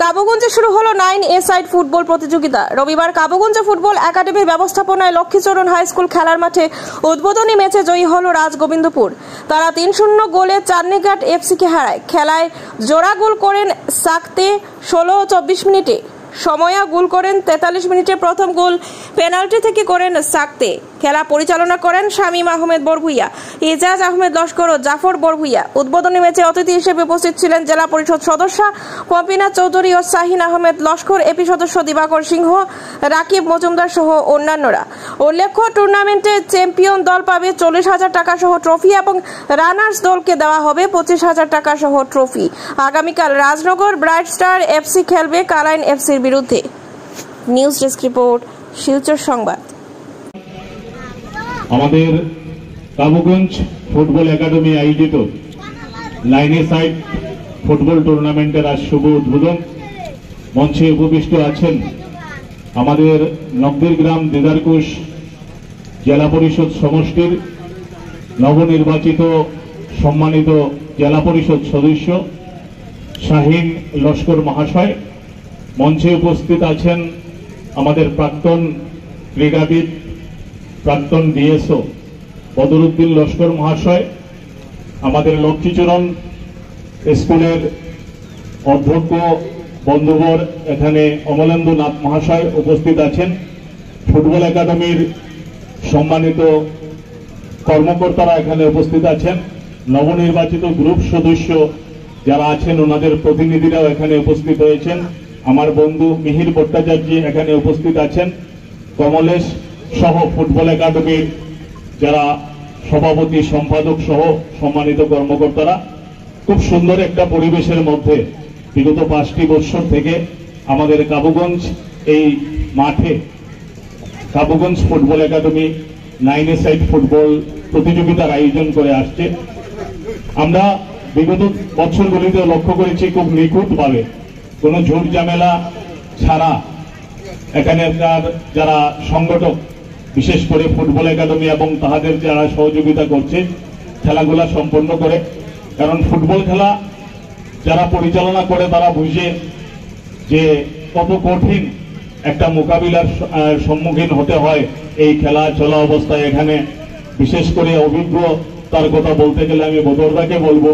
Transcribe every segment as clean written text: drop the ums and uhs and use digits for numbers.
কাবুগঞ্জে শুরু হলো 9A side football প্রতিযোগিতা। রবিবার কাবুগঞ্জ ফুটবল একাডেমির ব্যবস্থাপনায় লক্ষ্মীচরণ হাই স্কুল খেলার মাঠে উদ্বোধনী ম্যাচে জয়ী হলো রাজগোবিন্দপুর। তারা 3-0 গোলে চাঁদনীঘাট এফসিকে হারায়। খেলায় জোড়া গোল করেন সাকতে 16-24 মিনিটে। সময়া গোল করেন 43 মিনিটে। প্রথম গোল পেনাল্টি থেকে করেন সাকতে। খেলা পরিচালনা করেন শামীম আহমেদ বরভুইয়া, ইজাজ আহমেদ লস্কর ও জাফর বরভুইয়া। উদ্বোধনী ম্যাচে অতিথি হিসেবে উপস্থিত ছিলেন জেলা পরিষদ সদস্য পম্পিনা চৌধুরী ও শাহিন আহমেদ লস্কর, এপি সদস্য দিবাকর সিংহ, রাকিব মজুমদার সহ অন্যান্যরা। উল্লেখ্য, টুর্নামেন্টে চ্যাম্পিয়ন দল পাবে 40,000 টাকা সহ ট্রফি এবং রানার্স দলকে দেওয়া হবে 25,000 টাকা সহ ট্রফি। আগামীকাল রাজনগর ব্রাইট স্টার এফসি খেলবে কালাইন এফসির বিরুদ্ধে। নিউজ ডেস্ক রিপোর্ট, শিলচর সংবাদ। আমাদের কাবুগঞ্জ ফুটবল একাডেমি আয়োজিত 9A সাইড ফুটবল টুর্নামেন্টের আজ শুভ উদ্বোধন। মঞ্চে উপবিষ্ট আছেন আমাদের নকদিরগ্রাম দিদারকুশ জেলা পরিষদ সমষ্টির নবনির্বাচিত সম্মানিত জেলা পরিষদ সদস্য শাহিন লস্কর মহাশয়। মঞ্চে উপস্থিত আছেন আমাদের প্রাক্তন ক্রীড়াবিদ, প্রাক্তন ডিএসও বদরুদ্দিন লস্কর মহাশয়। আমাদের লক্ষ্মীচরণ স্কুলের অধ্যক্ষ বন্ধুবর এখানে অমলেন্দু নাথ মহাশয় উপস্থিত আছেন। ফুটবল একাডেমির সম্মানিত কর্মকর্তারা এখানে উপস্থিত আছেন। নবনির্বাচিত গ্রুপ সদস্য যারা আছেন ওনাদের প্রতিনিধিরাও এখানে উপস্থিত হয়েছেন। আমার বন্ধু মিহির ভট্টাচার্য এখানে উপস্থিত আছেন। কমলেশ সহ ফুটবল একাডেমির যারা সভাপতি, সম্পাদক সহ সম্মানিত কর্মকর্তারা। খুব সুন্দর একটা পরিবেশের মধ্যে বিগত 5টি বছর থেকে আমাদের কাবুগঞ্জ এই মাঠে Kabuganj football academy 9A side football প্রতিযোগিতার আয়োজন করে আসছে। আমরা বিগত বছরগুলিতে লক্ষ্য করেছি খুব নিখুঁতভাবে, কোনো ঝুট ঝামেলা ছাড়া এখানকার যারা সংগঠক, বিশেষ করে ফুটবল একাডেমি এবং তাদের যারা সহযোগিতা করছে খেলাগুলা সম্পন্ন করে। কারণ ফুটবল খেলা যারা পরিচালনা করে তারা বুঝে যে কত কঠিন একটা মোকাবিলার সম্মুখীন হতে হয় এই খেলা চলা অবস্থায়। এখানে বিশেষ করে অভিজ্ঞতার কথা বলতে গেলে আমি বদরদাকে বলবো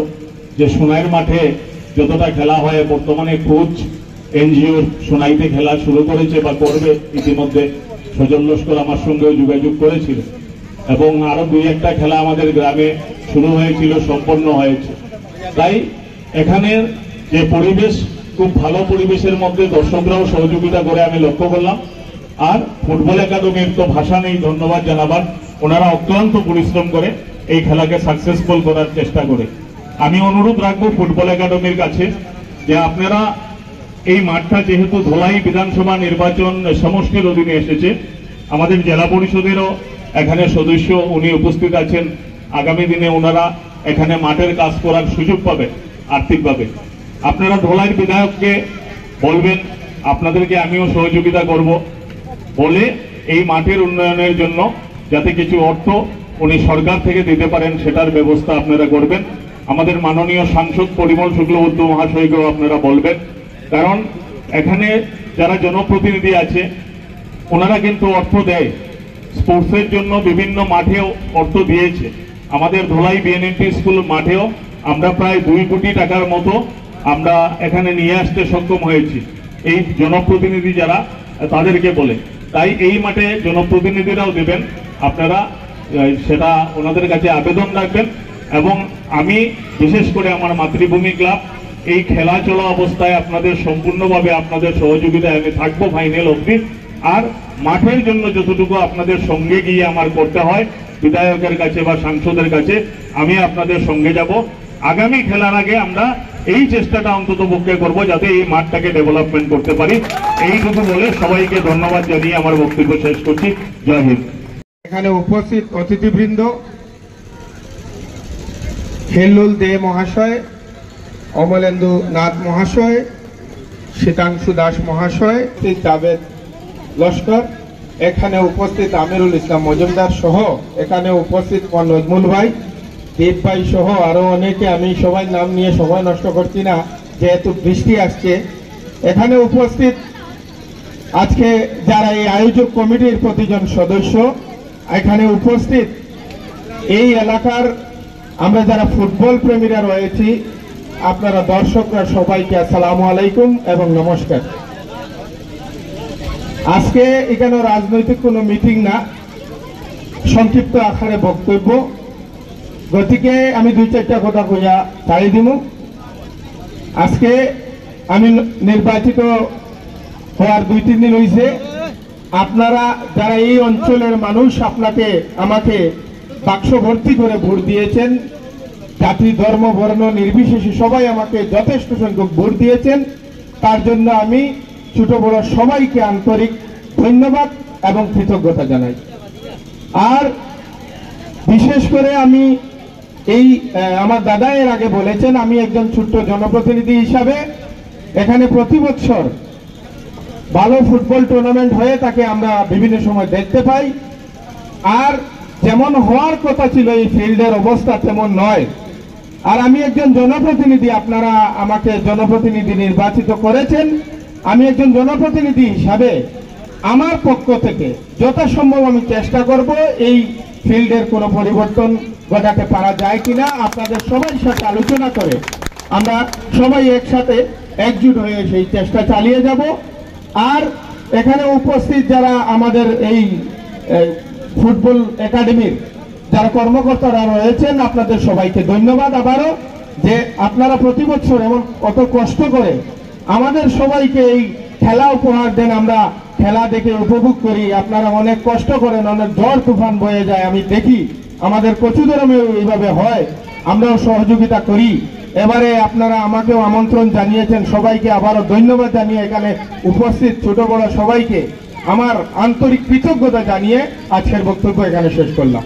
যে সোনাইয়ের মাঠে যতটা খেলা হয় বর্তমানে কোচ এনজিওর সোনাইতে খেলা শুরু করেছে বা করবে ইতিমধ্যে। সজল লস্কর আমার সঙ্গেও যোগাযোগ করেছিল এবং আরো 2-1টা খেলা আমাদের গ্রামে শুরু হয়েছিল, সম্পন্ন হয়েছে। তাই এখানের যে পরিবেশ, খুব ভালো পরিবেশের মধ্যে দর্শকরাও সহযোগিতা করে আমি লক্ষ্য করলাম। আর ফুটবল একাডেমির তো ভাষা নেই ধন্যবাদ জানাবার। ওনারা অক্লান্ত পরিশ্রম করে এই খেলাকে সাকসেসফুল করার চেষ্টা করে। আমি অনুরোধ রাখবো ফুটবল একাডেমির কাছে যে আপনারা এই মাঠটা যেহেতু ধলাই বিধানসভা নির্বাচন সমষ্টির অধীনে এসেছে, আমাদের জেলা পরিষদেরও এখানে সদস্য উনি উপস্থিত আছেন। আগামী দিনে ওনারা এখানে মাঠের কাজ করার সুযোগ পাবে আর্থিকভাবে। আপনারা ধলাইয়ের বিধায়ককে বলবেন, আপনাদেরকে আমিও সহযোগিতা করব বলে এই মাঠের উন্নয়নের জন্য যাতে কিছু অর্থ উনি সরকার থেকে দিতে পারেন সেটার ব্যবস্থা আপনারা করবেন। আমাদের মাননীয় সাংসদ পরিমল শুক্লবৈদ্য মহাশয়কেও আপনারা বলবেন, কারণ এখানে যারা জনপ্রতিনিধি আছে ওনারা কিন্তু অর্থ দেয় স্পোর্টসের জন্য, বিভিন্ন মাঠেও অর্থ দিয়েছে। আমাদের ধলাই বিএনএমপি স্কুল মাঠেও আমরা প্রায় 2 কোটি টাকার মতো আমরা এখানে নিয়ে আসতে সক্ষম হয়েছি এই জনপ্রতিনিধি যারা তাদেরকে বলে। তাই এই মাঠে জনপ্রতিনিধিরাও দেবেন, আপনারা সেটা ওনাদের কাছে আবেদন রাখবেন। এবং আমি বিশেষ করে আমার মাতৃভূমি ক্লাব এই খেলা চলা অবস্থায় আপনাদের সম্পূর্ণভাবে আপনাদের সহযোগিতায় আমি থাকবো ফাইনাল অবধি। আর মাঠের জন্য যতটুকু আপনাদের সঙ্গে গিয়ে আমার করতে হয় বিধায়কের কাছে বা সাংসদের কাছে আমি আপনাদের সঙ্গে যাব। আগামী খেলার আগে আমরা এই চেষ্টাটা অন্তত পক্ষে করবো যাতে এই মাঠটাকে ডেভেলপমেন্ট করতে পারি। এইটুকু বলে সবাইকে ধন্যবাদ জানিয়ে আমার বক্তব্য শেষ করছি। জয় হিন্দ। এখানে উপস্থিত অতিথিবৃন্দ, হেল্লুল দে মহাশয়, অমলেন্দু নাথ মহাশয়, শীতাংশু দাস মহাশয়, জাভেদ লস্কর, এখানে উপস্থিত আমিরুল ইসলাম মজুমদার সহ এখানে উপস্থিত নজমুল ভাই, দীপ ভাই সহ আরো অনেকে, আমি সবাই নাম নিয়ে সময় নষ্ট করছি না যেহেতু বৃষ্টি আসছে। এখানে উপস্থিত আজকে যারা এই আয়োজক কমিটির প্রতিজন সদস্য, এখানে উপস্থিত এই এলাকার আমরা যারা ফুটবল প্রেমীরা রয়েছি, আপনারা দর্শকরা সবাইকে আসসালামু আলাইকুম এবং নমস্কার। আজকে এখানে রাজনৈতিক কোনো মিটিং না, সংক্ষিপ্ত আকারে বক্তব্য, গতিকে আমি 2-4টা কথা কইয়া ছাড়ি দিব। আজকে আমি নির্বাচিত হওয়ার 2-3 দিন হয়েছে। আপনারা যারা এই অঞ্চলের মানুষ আমাকে বাক্স ভর্তি করে ভোট দিয়েছেন, জাতি ধর্ম বর্ণ নির্বিশেষে সবাই আমাকে যথেষ্ট সংখ্যক ভোট দিয়েছেন, তার জন্য আমি ছোট বড় সবাইকে আন্তরিক ধন্যবাদ এবং কৃতজ্ঞতা জানাই। আর বিশেষ করে আমি আমার দাদা এর আগে বলেছেন, আমি একজন ছোট্ট জনপ্রতিনিধি হিসাবে এখানে প্রতি বছর ভালো ফুটবল টুর্নামেন্ট হয়ে থাকে আমরা বিভিন্ন সময় দেখতে পাই। আর যেমন হওয়ার কথা ছিল এই ফিল্ডের অবস্থা তেমন নয়। আর আমি একজন জনপ্রতিনিধি, আপনারা আমাকে জনপ্রতিনিধি নির্বাচিত করেছেন। আমি একজন জনপ্রতিনিধি হিসাবে আমার পক্ষ থেকে যথাসম্ভব আমি চেষ্টা করব এই ফিল্ডের কোনো পরিবর্তন ঘটাতে পারা যায় কিনা, আপনাদের সবাই সাথে আলোচনা করে আমরা সবাই একসাথে একজুট হয়ে সেই চেষ্টা চালিয়ে যাব। আর এখানে উপস্থিত যারা আমাদের এই ফুটবল একাডেমির যারা কর্মকর্তারা রয়েছেন, আপনাদের সবাইকে ধন্যবাদ আবারও, যে আপনারা প্রতি বছর এমন কত কষ্ট করে আমাদের সবাইকে এই খেলা উপহার দেন। আমরা খেলা দেখে উপভোগ করি, আপনারা অনেক কষ্ট করেন, অনেক ঝড় তুফান বয়ে যায়, আমি দেখি আমাদের কচুদরমেও এইভাবে হয়, আমরাও সহযোগিতা করি। এবারে আপনারা আমাকেও আমন্ত্রণ জানিয়েছেন, সবাইকে আবারও ধন্যবাদ জানিয়ে এখানে উপস্থিত ছোট বড় সবাইকে আমার আন্তরিক কৃতজ্ঞতা জানিয়ে আজকের বক্তব্য এখানে শেষ করলাম।